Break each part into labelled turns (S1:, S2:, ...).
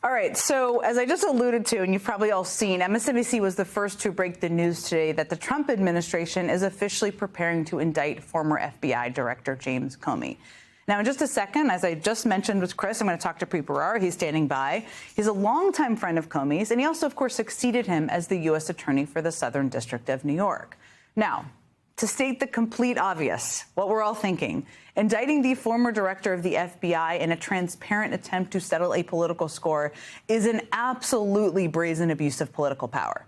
S1: All right, so as I just alluded to, and you've probably all seen, MSNBC was the first to break the news today that the Trump administration is officially preparing to indict former FBI Director James Comey. Now, in just a second, as I just mentioned with Chris, I'm going to talk to Preet Bharara. He's standing by. He's a longtime friend of Comey's, and he also, of course, succeeded him as the U.S. Attorney for the Southern District of New York. Now, to state the complete obvious, what we're all thinking, indicting the former director of the FBI in a transparent attempt to settle a political score is an absolutely brazen abuse of political power.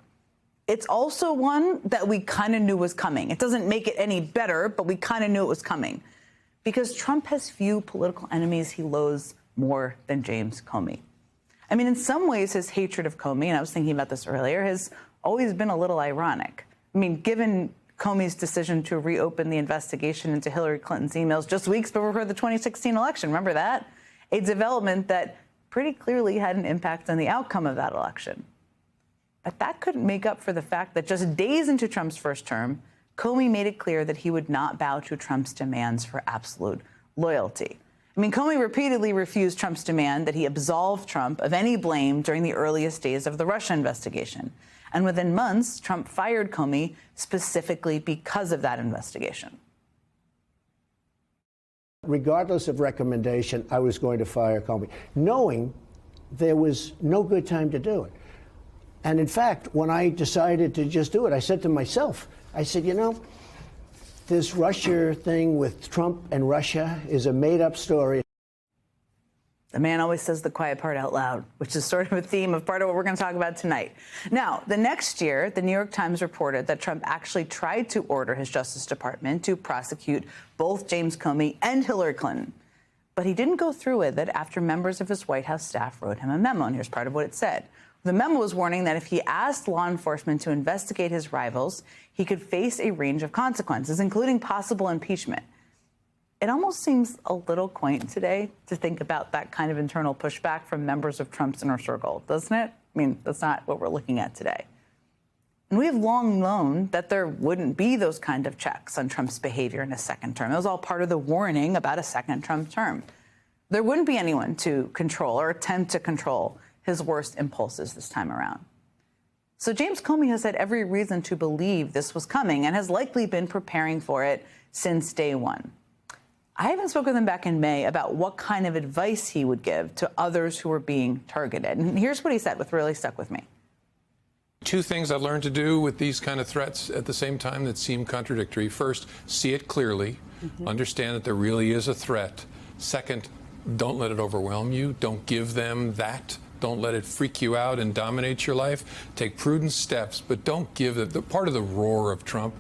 S1: It's also one that we kind of knew was coming. It doesn't make it any better, but we kind of knew it was coming. Because Trump has few political enemies he loathes more than James Comey. I mean, in some ways, his hatred of Comey, and I was thinking about this earlier, has always been a little ironic. I mean, given Comey's decision to reopen the investigation into Hillary Clinton's emails just weeks before the 2016 election. Remember that? A development that pretty clearly had an impact on the outcome of that election. But that couldn't make up for the fact that just days into Trump's first term, Comey made it clear that he would not bow to Trump's demands for absolute loyalty. I mean, Comey repeatedly refused Trump's demand that he absolve Trump of any blame during the earliest days of the Russia investigation. And within months, Trump fired Comey specifically because of that investigation.
S2: Regardless of recommendation, I was going to fire Comey, knowing there was no good time to do it. And in fact, when I decided to just do it, I said to myself, I said, you know, this Russia thing with Trump and Russia is a made-up story.
S1: The man always says the quiet part out loud, which is sort of a theme of part of what we're going to talk about tonight. Now, the next year, the New York Times reported that Trump actually tried to order his Justice Department to prosecute both James Comey and Hillary Clinton. But he didn't go through with it after members of his White House staff wrote him a memo, and here's part of what it said. The memo was warning that if he asked law enforcement to investigate his rivals, he could face a range of consequences, including possible impeachment. It almost seems a little quaint today to think about that kind of internal pushback from members of Trump's inner circle, doesn't it? I mean, that's not what we're looking at today. And we have long known that there wouldn't be those kind of checks on Trump's behavior in a second term. It was all part of the warning about a second Trump term. There wouldn't be anyone to control or attempt to control his worst impulses this time around. So James Comey has had every reason to believe this was coming and has likely been preparing for it since day one. I haven't spoken with him back in May about what kind of advice he would give to others who were being targeted. And here's what he said, which really stuck with me.
S3: Two things I've learned to do with these kind of threats at the same time that seem contradictory. First, see it clearly, understand that there really is a threat. Second, don't let it overwhelm you. Don't give them that. Don't let it freak you out and dominate your life. Take prudent steps, but don't give it. The part of the roar of Trump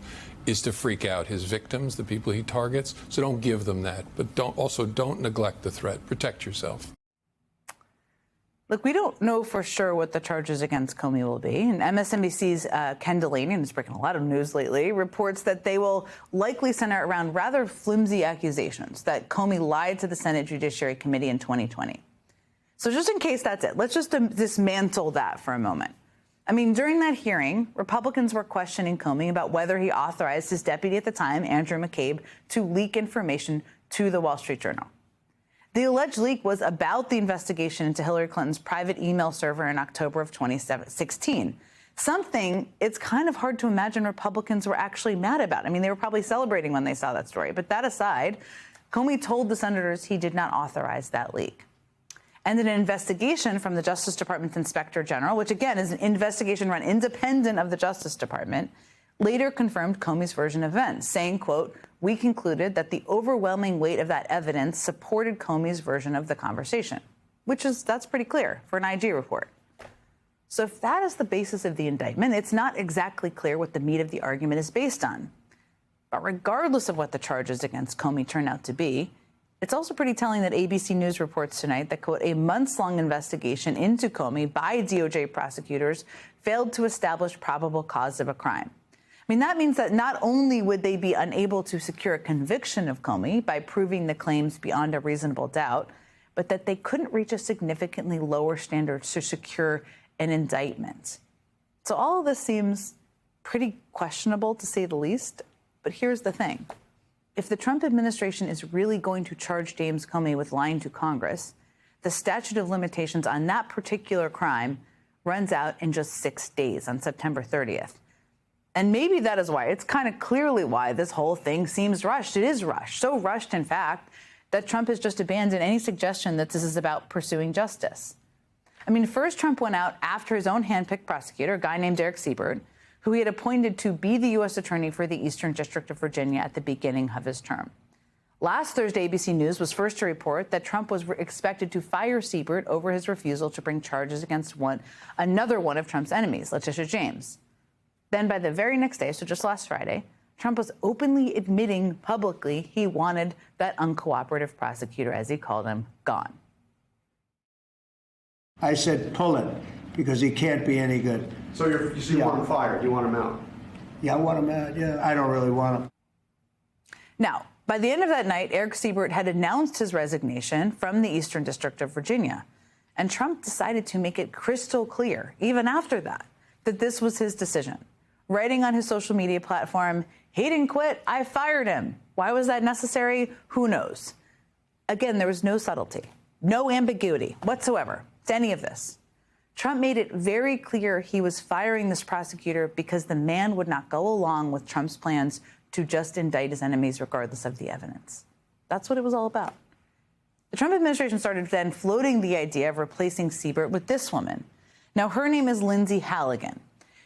S3: is to freak out his victims, the people he targets. So don't give them that. But don't neglect the threat. Protect yourself.
S1: Look, we don't know for sure what the charges against Comey will be. And MSNBC's Ken Delaney, and he's breaking a lot of news lately, reports that they will likely center around rather flimsy accusations that Comey lied to the Senate Judiciary Committee in 2020. So just in case that's it, let's just dismantle that for a moment. I mean, during that hearing, Republicans were questioning Comey about whether he authorized his deputy at the time, Andrew McCabe, to leak information to the Wall Street Journal. The alleged leak was about the investigation into Hillary Clinton's private email server in October of 2016. Something it's kind of hard to imagine Republicans were actually mad about. I mean, they were probably celebrating when they saw that story. But that aside, Comey told the senators he did not authorize that leak. And an investigation from the Justice Department's Inspector General, which again is an investigation run independent of the Justice Department, later confirmed Comey's version of events, saying, quote, "We concluded that the overwhelming weight of that evidence supported Comey's version of the conversation," that's pretty clear for an IG report. So if that is the basis of the indictment, it's not exactly clear what the meat of the argument is based on. But regardless of what the charges against Comey turn out to be, it's also pretty telling that ABC News reports tonight that, quote, "a months-long investigation into Comey by DOJ prosecutors failed to establish probable cause of a crime." I mean, that means that not only would they be unable to secure a conviction of Comey by proving the claims beyond a reasonable doubt, but that they couldn't reach a significantly lower standard to secure an indictment. So all of this seems pretty questionable, to say the least. But here's the thing. If the Trump administration is really going to charge James Comey with lying to Congress, the statute of limitations on that particular crime runs out in just 6 days on September 30th. And maybe that is why, it's kind of clearly why this whole thing seems rushed. It is rushed. So rushed, in fact, that Trump has just abandoned any suggestion that this is about pursuing justice. I mean, first Trump went out after his own handpicked prosecutor, a guy named Eric Siebert, who he had appointed to be the U.S. attorney for the Eastern District of Virginia at the beginning of his term. Last Thursday, ABC News was first to report that Trump was expected to fire Siebert over his refusal to bring charges against another one of Trump's enemies, Letitia James. Then by the very next day, so just last Friday, Trump was openly admitting publicly he wanted that uncooperative prosecutor, as he called him, gone.
S2: I said, pull it, because he can't be any good.
S4: So you want him fired? You want him out?
S2: Yeah, I want him out. Yeah, I don't really want him.
S1: Now, by the end of that night, Eric Siebert had announced his resignation from the Eastern District of Virginia. And Trump decided to make it crystal clear, even after that this was his decision. Writing on his social media platform, he didn't quit, I fired him. Why was that necessary? Who knows? Again, there was no subtlety, no ambiguity whatsoever to any of this. Trump made it very clear he was firing this prosecutor because the man would not go along with Trump's plans to just indict his enemies regardless of the evidence. That's what it was all about. The Trump administration started then floating the idea of replacing Siebert with this woman. Now, her name is Lindsay Halligan.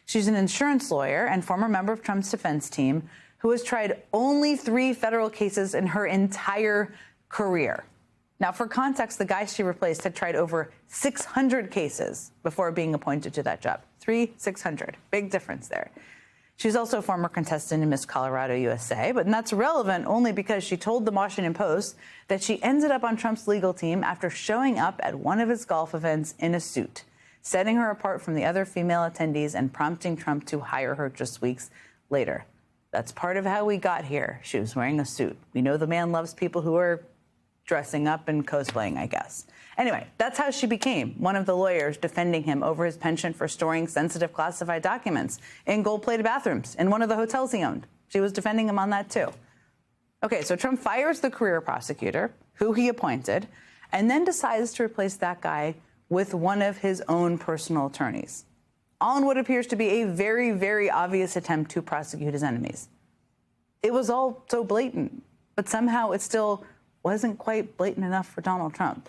S1: She's an insurance lawyer and former member of Trump's defense team who has tried only 3 federal cases in her entire career. Now, for context, the guy she replaced had tried over 600 cases before being appointed to that job. 600. Big difference there. She's also a former contestant in Miss Colorado USA, but that's relevant only because she told the Washington Post that she ended up on Trump's legal team after showing up at one of his golf events in a suit, setting her apart from the other female attendees and prompting Trump to hire her just weeks later. That's part of how we got here. She was wearing a suit. We know the man loves people who are dressing up and cosplaying, I guess. Anyway, that's how she became one of the lawyers defending him over his penchant for storing sensitive classified documents in gold-plated bathrooms in one of the hotels he owned. She was defending him on that, too. Okay, so Trump fires the career prosecutor, who he appointed, and then decides to replace that guy with one of his own personal attorneys, all in what appears to be a very, very obvious attempt to prosecute his enemies. It was all so blatant, but somehow it still wasn't quite blatant enough for Donald Trump.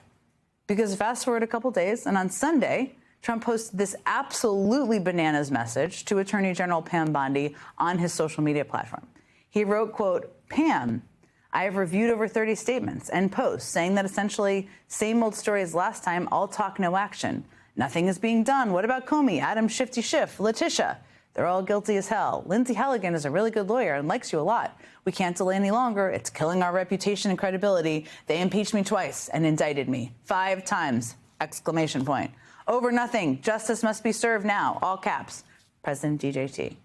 S1: Because fast forward a couple days, and on Sunday, Trump posted this absolutely bananas message to Attorney General Pam Bondi on his social media platform. He wrote, quote, "Pam, I have reviewed over 30 statements and posts saying that essentially same old story as last time, all talk, no action. Nothing is being done. What about Comey, Adam Shifty Schiff, Letitia? They're all guilty as hell. Lindsay Halligan is a really good lawyer and likes you a lot. We can't delay any longer. It's killing our reputation and credibility. They impeached me twice and indicted me 5 times, exclamation point. Over nothing. Justice must be served now, all caps. President DJT."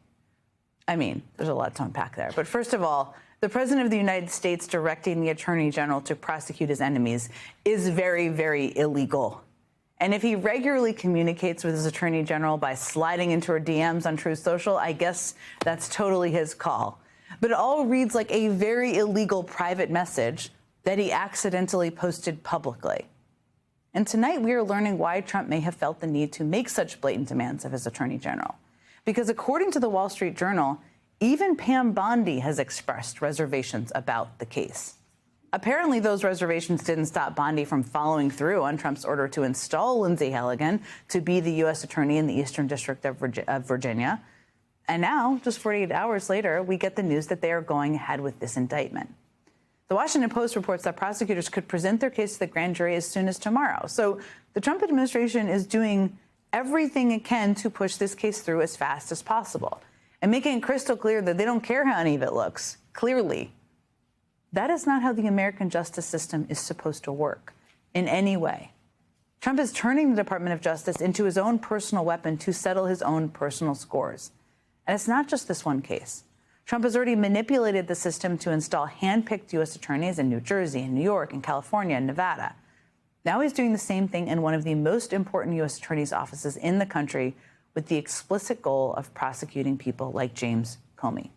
S1: I mean, there's a lot to unpack there. But first of all, the President of the United States directing the Attorney General to prosecute his enemies is very, very illegal. And if he regularly communicates with his Attorney General by sliding into her DMs on Truth Social, I guess that's totally his call. But it all reads like a very illegal private message that he accidentally posted publicly. And tonight we are learning why Trump may have felt the need to make such blatant demands of his Attorney General. Because according to the Wall Street Journal, even Pam Bondi has expressed reservations about the case. Apparently, those reservations didn't stop Bondi from following through on Trump's order to install Lindsay Halligan to be the U.S. attorney in the Eastern District of Virginia. And now, just 48 hours later, we get the news that they are going ahead with this indictment. The Washington Post reports that prosecutors could present their case to the grand jury as soon as tomorrow. So the Trump administration is doing everything it can to push this case through as fast as possible and making it crystal clear that they don't care how any of it looks, clearly. That is not how the American justice system is supposed to work in any way. Trump is turning the Department of Justice into his own personal weapon to settle his own personal scores. And it's not just this one case. Trump has already manipulated the system to install hand-picked U.S. attorneys in New Jersey and New York and California and Nevada. Now he's doing the same thing in one of the most important U.S. attorneys' offices in the country with the explicit goal of prosecuting people like James Comey.